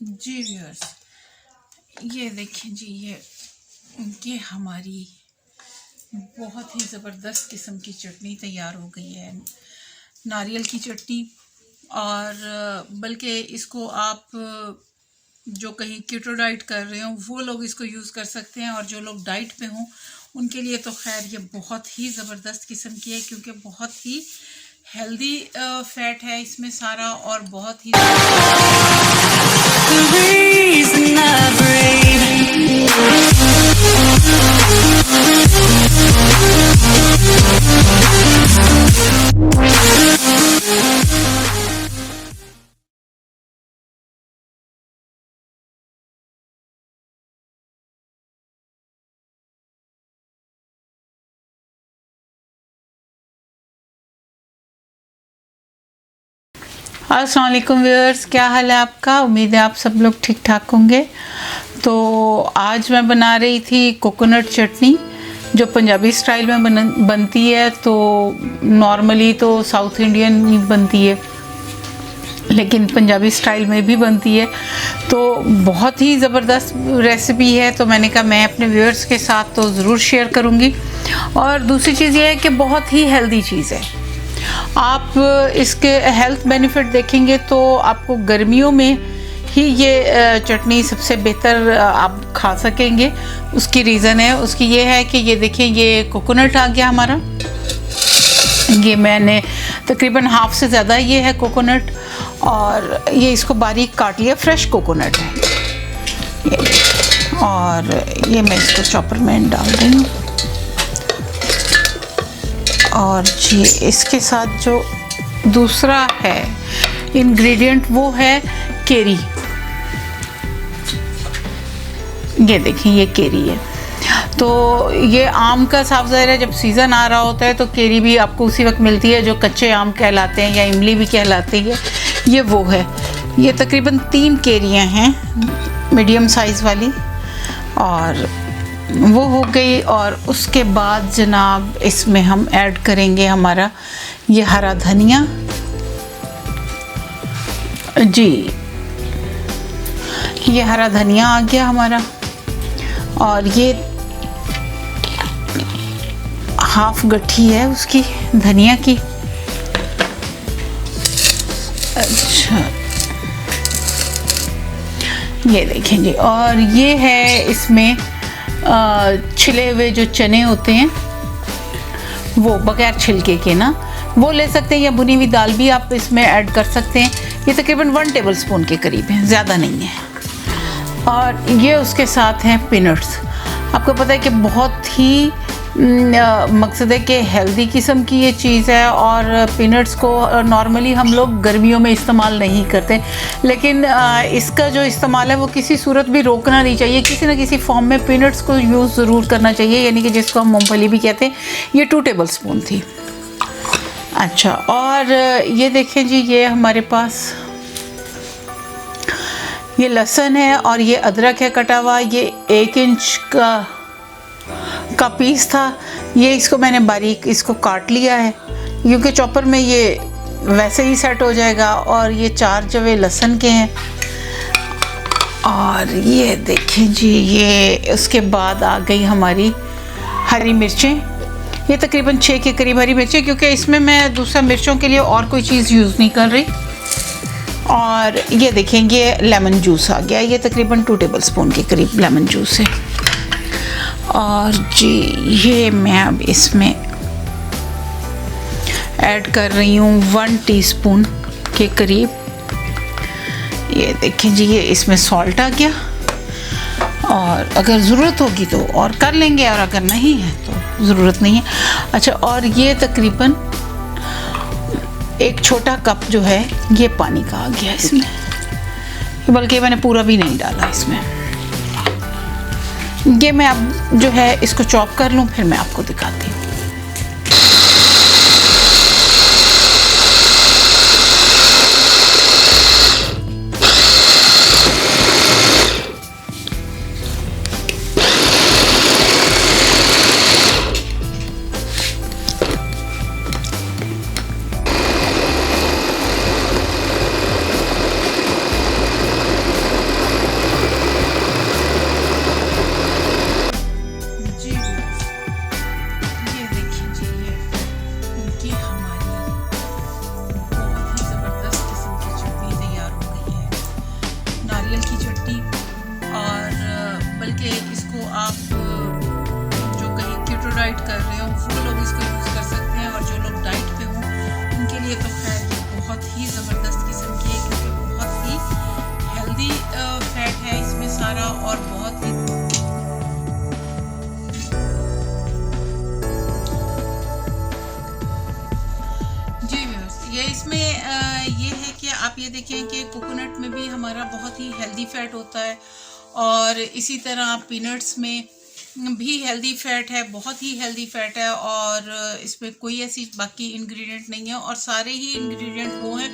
जी viewers, ये देखिए जी, ये हमारी बहुत ही ज़बरदस्त किस्म की चटनी तैयार हो गई है। नारियल की चटनी, और बल्कि इसको आप जो कहीं कीटो डाइट कर रहे हो वो लोग इसको यूज़ कर सकते हैं, और जो लोग डाइट पे हों उनके लिए तो खैर ये बहुत ही ज़बरदस्त किस्म की है, क्योंकि बहुत ही हेल्दी फैट है इसमें सारा, और बहुत ही अस्सलाम वालेकुम व्यूअर्स, क्या हाल है आपका। उम्मीद है आप सब लोग ठीक ठाक होंगे। तो आज मैं बना रही थी कोकोनट चटनी, जो पंजाबी स्टाइल में बनती है। तो नॉर्मली तो साउथ इंडियन ही बनती है, लेकिन पंजाबी स्टाइल में भी बनती है। तो बहुत ही ज़बरदस्त रेसिपी है, तो मैंने कहा मैं अपने व्यूअर्स के साथ तो ज़रूर शेयर करूँगी। और दूसरी चीज़ ये है कि बहुत ही हेल्दी चीज़ है। आप इसके हेल्थ बेनिफिट देखेंगे तो आपको गर्मियों में ही ये चटनी सबसे बेहतर आप खा सकेंगे। उसकी रीज़न है, उसकी ये है कि ये देखिए, ये कोकोनट आ गया हमारा। ये मैंने तकरीबन हाफ से ज़्यादा ये है कोकोनट, और ये इसको बारीक काट लिया, फ्रेश कोकोनट है ये। और ये मैं इसको चॉपर में डाल रही हूँ। और जी इसके साथ जो दूसरा है इंग्रेडिएंट वो है केरी। ये देखिए, ये केरी है। तो ये आम का साफ ज़ाहिर है, जब सीज़न आ रहा होता है तो केरी भी आपको उसी वक्त मिलती है, जो कच्चे आम कहलाते हैं या इमली भी कहलाती है, ये वो है। ये तकरीबन 3 केरियाँ हैं मीडियम साइज़ वाली, और वो हो गई। और उसके बाद जनाब इसमें हम ऐड करेंगे हमारा ये हरा धनिया। जी ये हरा धनिया आ गया हमारा, और ये हाफ गट्ठी है उसकी धनिया की। अच्छा, ये देखें जी। और ये है इसमें छिले हुए जो चने होते हैं, वो बगैर छिलके के ना, वो ले सकते हैं, या भुनी हुई दाल भी आप इसमें ऐड कर सकते हैं। ये तकरीबन 1 टेबलस्पून के करीब है, ज़्यादा नहीं है। और ये उसके साथ हैं पीनट्स। आपको पता है कि बहुत ही मकसद है कि हेल्दी किस्म की ये चीज़ है, और पीनट्स को नॉर्मली हम लोग गर्मियों में इस्तेमाल नहीं करते, लेकिन इसका जो इस्तेमाल है वो किसी सूरत भी रोकना नहीं चाहिए। किसी न किसी फॉर्म में पीनट्स को यूज़ ज़रूर करना चाहिए, यानी कि जिसको हम मूंगफली भी कहते हैं। ये 2 टेबलस्पून थी। अच्छा, और ये देखें जी, ये हमारे पास ये लहसुन है, और ये अदरक है कटा हुआ। ये 1 इंच का पीस था। ये इसको मैंने बारीक इसको काट लिया है, क्योंकि चॉपर में ये वैसे ही सेट हो जाएगा। और ये 4 जवे लहसुन के हैं। और ये देखें जी, ये उसके बाद आ गई हमारी हरी मिर्चें। ये तकरीबन 6 के करीब हरी मिर्चें, क्योंकि इसमें मैं दूसरा मिर्चों के लिए और कोई चीज़ यूज़ नहीं कर रही। और ये देखें, ये लेमन जूस आ गया। ये तकरीबन 2 टेबलस्पून के करीब लेमन जूस है। और जी ये मैं अब इसमें ऐड कर रही हूँ 1 टीस्पून के करीब। ये देखें जी, ये इसमें सॉल्ट आ गया, और अगर ज़रूरत होगी तो और कर लेंगे, और अगर नहीं है तो ज़रूरत नहीं है। अच्छा, और ये तकरीबन 1 छोटा कप जो है ये पानी का आ गया इसमें, बल्कि मैंने पूरा भी नहीं डाला इसमें। ये मैं अब जो है इसको चॉप कर लूँ, फिर मैं आपको दिखाती हूँ। कि इसको आप जो कहीं कीटो डाइट कर रहे हो वो लोग इसको यूज़ कर सकते हैं, और जो लोग डाइट पे हों उनके लिए तो खैर बहुत ही ज़बरदस्त किस्म की है, क्योंकि बहुत ही हेल्दी फैट है इसमें सारा, और बहुत ही ये इसमें ये है कि आप ये देखें कि कोकोनट में भी हमारा बहुत ही हेल्दी फैट होता है, और इसी तरह पीनट्स में भी हेल्दी फैट है, बहुत ही हेल्दी फैट है, और इसमें कोई ऐसी बाकी इंग्रेडिएंट नहीं है, और सारे ही इंग्रेडिएंट वो हैं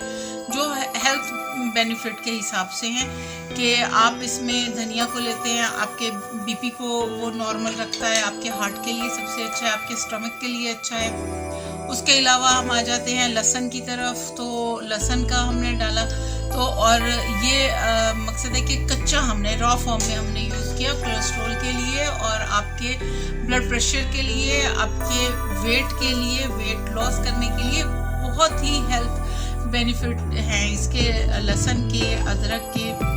जो हेल्थ बेनिफिट के हिसाब से हैं कि आप इसमें धनिया को लेते हैं, आपके बीपी को वो नॉर्मल रखता है, आपके हार्ट के लिए सबसे अच्छा है, आपके स्टमक के लिए अच्छा है। उसके अलावा हम आ जाते हैं लहसुन की तरफ, तो लहसुन का हमने डाला तो, और ये मकसद है कि कच्चा हमने रॉ फॉर्म में हमने यूज़ किया कोलेस्ट्रॉल के लिए, और आपके ब्लड प्रेशर के लिए, आपके वेट के लिए, वेट लॉस करने के लिए बहुत ही हेल्थ बेनिफिट हैं इसके, लहसुन के, अदरक के,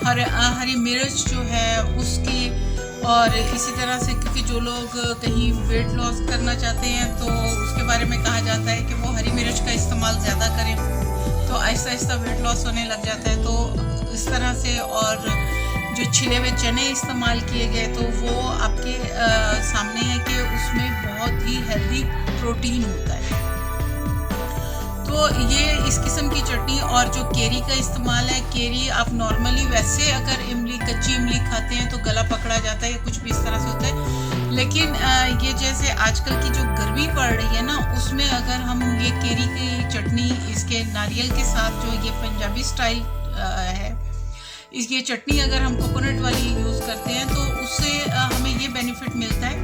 हरी मिर्च जो है उसकी, और इसी तरह से क्योंकि जो लोग कहीं वेट लॉस करना चाहते हैं तो उसके बारे में कहा जाता है कि वो हरी मिर्च का इस्तेमाल ज़्यादा करें, तो आहिस्ता आहिस्ता वेट लॉस होने लग जाता है। तो इस तरह से, और जो छिले हुए चने इस्तेमाल किए गए तो वो आपके सामने है कि उसमें बहुत ही हेल्दी प्रोटीन होता है। तो ये इस किस्म की चटनी, और जो केरी का इस्तेमाल है, केरी आप नॉर्मली वैसे अगर इमली, कच्ची इमली खाते हैं तो गला पकड़ा जाता है या कुछ भी इस तरह से होता है, लेकिन ये जैसे आजकल की जो गर्मी पड़ रही है ना, उसमें अगर हम ये केरी की चटनी इसके नारियल के साथ, जो ये पंजाबी स्टाइल है, ये चटनी अगर हम कोकोनट वाली यूज़ करते हैं तो उससे हमें ये बेनिफिट मिलता है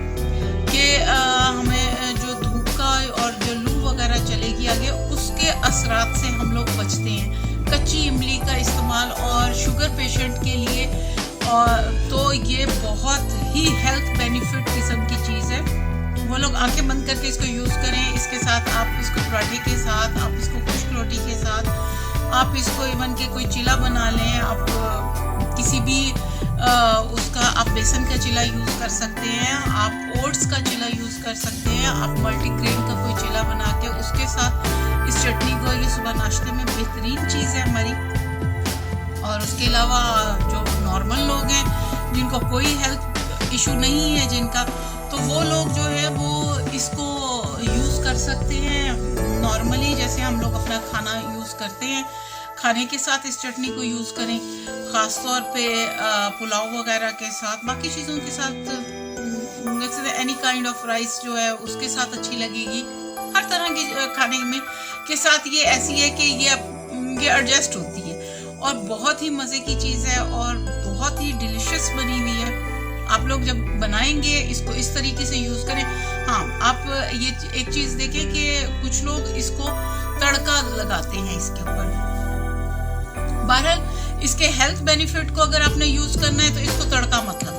कि हमें जो धूप का और जो लू वगैरह चलेगी आगे, उसके असरात से हम लोग बचते हैं। कच्ची इमली का इस्तेमाल, और शुगर पेशेंट के लिए तो ये बहुत ही हेल्थ बेनिफिट किस्म की चीज़ है। वो लोग आंखें बंद करके इसको यूज़ करें, इसके साथ आप इसको पराठे के साथ, आप इसको खुश्क रोटी के साथ, आप इसको इवन के कोई चिला बना लें, आप किसी भी उसका आप बेसन का चिला यूज़ कर सकते हैं, आप ओट्स का चिला यूज़ कर सकते हैं, आप मल्टीग्रेन का कोई चिला बना के उसके साथ इस चटनी को, ये सुबह नाश्ते में बेहतरीन चीज़ है हमारी। और उसके अलावा जो नॉर्मल लोग हैं जिनको कोई हेल्थ इशू नहीं है जिनका, तो वो लोग जो है वो इसको यूज़ कर सकते हैं नॉर्मली, जैसे हम लोग अपना खाना यूज़ करते हैं, खाने के साथ इस चटनी को यूज़ करें, ख़ास तौर पे पुलाव वगैरह के साथ, बाकी चीज़ों के साथ, एनी काइंड ऑफ राइस जो है उसके साथ अच्छी लगेगी, हर तरह के खाने में के साथ ये ऐसी है कि ये एडजस्ट होती है, और बहुत ही मज़े की चीज़ है, और बहुत ही डिलीशियस बनी हुई है। आप लोग जब बनाएंगे इसको इस तरीके से यूज़ करें। हाँ, आप ये एक चीज़ देखें कि कुछ लोग इसको तड़का लगाते हैं इसके ऊपर। बहरहाल इसके हेल्थ बेनिफिट को अगर आपने यूज़ करना है तो इसको तड़का मत लगाएं,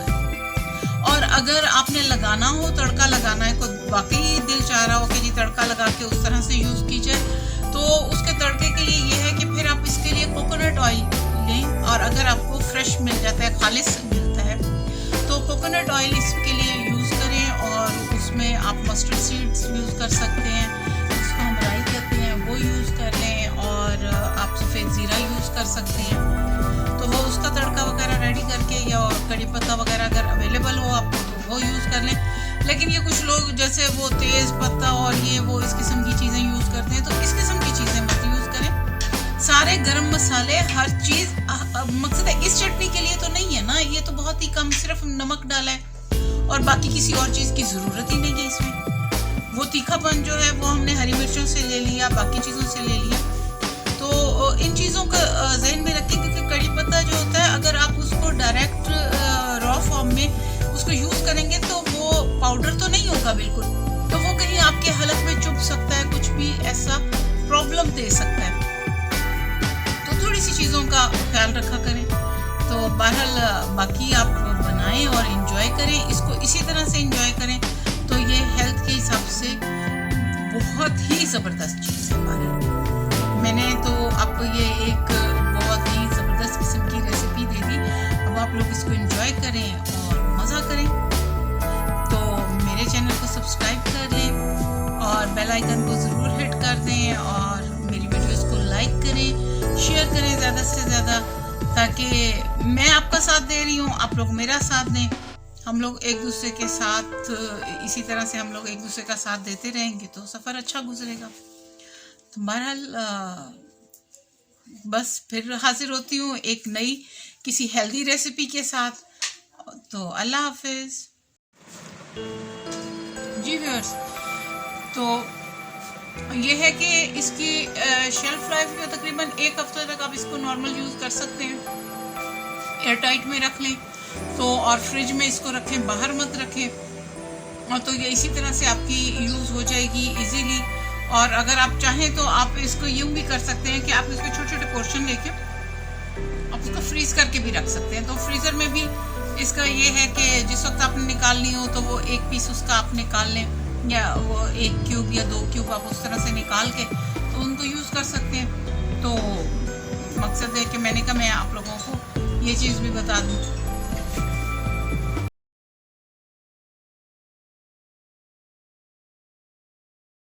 और अगर आपने लगाना हो, तड़का लगाना है, कोई वाकई दिल चाह रहा हो कि जी तड़का लगा के उस तरह से यूज़ कीजिए, तो उसके तड़के के लिए ये है कि फिर आप इसके लिए कोकोनट ऑयल लें, और अगर आपको फ्रेश मिल जाता है, खालिस मिलता है, तो कोकोनट ऑयल इसके लिए यूज़ करें, और उसमें आप मस्टर्ड सीड्स यूज़ कर सकते हैं, जिसको हम राई कहते हैं, वो यूज़ कर लें, और आप सफ़ेद ज़ीरा यूज़ कर सकते हैं। तो वो उसका तड़का वगैरह रेडी करके, या कड़ी पत्ता वगैरह अगर अवेलेबल हो आपको तो वो यूज़ कर लें। लेकिन ये कुछ लोग जैसे वो तेज़ पत्ता और ये वो इस किस्म की चीज़ें यूज़ करते हैं, तो इस किस्म की चीज़ें मत यूज़ करें। सारे गरम मसाले, हर चीज़, मकसद है इस चटनी के लिए तो नहीं है ना, ये तो बहुत ही कम, सिर्फ नमक डाला है, और बाकी किसी और चीज़ की ज़रूरत ही नहीं है इसमें। वो तीखापन जो है वो हमने हरी मिर्चों से ले लिया, बाकी चीज़ों से ले लिया। तो इन चीज़ों का जहन में रखें, क्योंकि कड़ी पत्ता जो होता है, अगर आप उसको डायरेक्ट रॉ फॉर्म में उसको यूज़ करेंगे तो वो पाउडर तो नहीं होगा बिल्कुल, तो वो कहीं आपके हलक में चुभ सकता है, कुछ भी ऐसा प्रॉब्लम दे सकता है। तो थोड़ी सी चीज़ों का ख्याल रखा करें। तो बहरहाल बाकी आप बनाएं और इन्जॉय करें, इसको इसी तरह से इन्जॉय करें, तो ये हेल्थ के हिसाब से बहुत ही ज़बरदस्त चीज़ है। बहरहाल मैंने तो आपको ये एक बहुत ही ज़बरदस्त किस्म की रेसिपी दे दी, अब आप लोग इसको एंजॉय करें और बेल आइकन को ज़रूर हिट कर दें और मेरी वीडियोस को लाइक करें, शेयर करें ज़्यादा से ज़्यादा, ताकि मैं आपका साथ दे रही हूँ, आप लोग मेरा साथ दें। हम लोग एक दूसरे के साथ इसी तरह से हम लोग एक दूसरे का साथ देते रहेंगे तो सफ़र अच्छा गुजरेगा। तो बहरहाल बस फिर हाजिर होती हूँ एक नई किसी हेल्दी रेसिपी के साथ। तो अल्लाह हाफिज़ जी व्यूअर्स। तो ये है कि इसकी शेल्फ लाइफ में तकरीबन 1 हफ्ते तक आप इसको नॉर्मल यूज़ कर सकते हैं। एयर टाइट में रख लें तो, और फ्रिज में इसको रखें, बाहर मत रखें। और तो ये इसी तरह से आपकी यूज़ हो जाएगी इजीली। और अगर आप चाहें तो आप इसको यूँ भी कर सकते हैं कि आप इसके छोटे छोटे पोर्शन लेके आप उसको फ्रीज़ करके भी रख सकते हैं। तो फ्रीज़र में भी इसका ये है कि जिस वक्त आपने निकालनी हो तो वो एक पीस उसका आप निकाल लें, या वो 1 क्यूब या 2 क्यूब आप उस तरह से निकाल के तो उनको यूज़ कर सकते हैं। तो मकसद है कि मैंने कहा मैं आप लोगों को ये चीज़ भी बता दूँ।